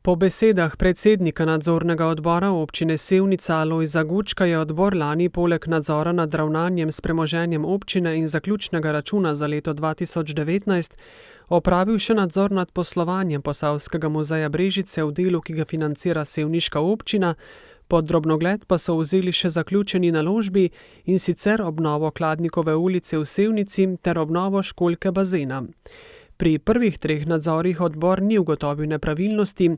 Po besedah predsednika nadzornega odbora občine Sevnica Alojza Gučka je odbor lani poleg nadzora nad ravnanjem s premoženjem občine in zaključnega računa za leto 2019 opravil še nadzor nad poslovanjem Posavskega muzeja Brežice v delu, ki ga financira sevniška občina, pod drobnogled pa so vzeli še zaključeni naložbi, in sicer obnovo Kladnikove ulice v Sevnici ter obnovo školjke bazena. Pri prvih 3 nadzorih odbor ni ugotovil nepravilnosti,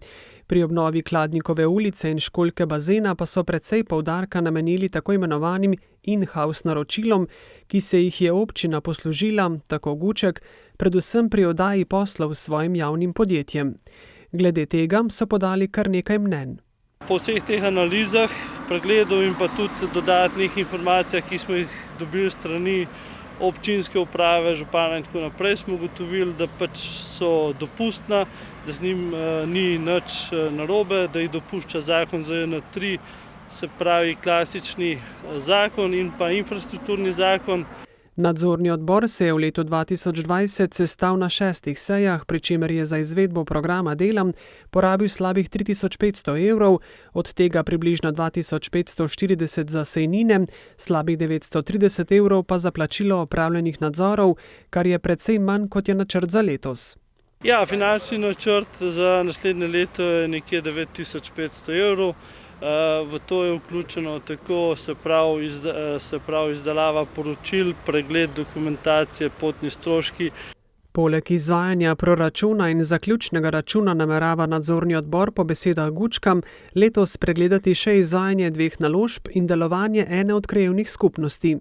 pri obnovi Kladnikove ulice in školjke bazena pa so precej poudarka namenili tako imenovanim in-house naročilom, ki se jih je občina poslužila, tako Guček, predvsem pri oddaji poslov s svojim javnim podjetjem. Glede tega so podali kar nekaj mnenj. Po vseh teh analizah, pregledov in pa tudi dodatnih informacijah, ki smo jih dobili strani občinske uprave, župana in tako naprej, smo ugotovili, da pač so dopustna, da z njim ni nič narobe, da jih dopušča zakon ZJN-3, se pravi klasični zakon in pa infrastrukturni zakon. Nadzorni odbor se je v letu 2020 sestal na 6 sejah, pri čemer je za izvedbo programa dela porabil slabih 3500 evrov, od tega približno 2540 za sejnine, slabih 930 evrov pa za plačilo opravljenih nadzorov, kar je precej manj kot je načrt za letos. Ja, finančni načrt za naslednje leto je nekje 9500 evrov. V to je vključeno tako se pravi izdelava poročil, pregled dokumentacije, potni stroški. Poleg izvajanja proračuna in zaključnega računa namerava nadzorni odbor po besedah Gučka letos pregledati še izvajanje 2 naložb in delovanje ene od krajevnih skupnosti.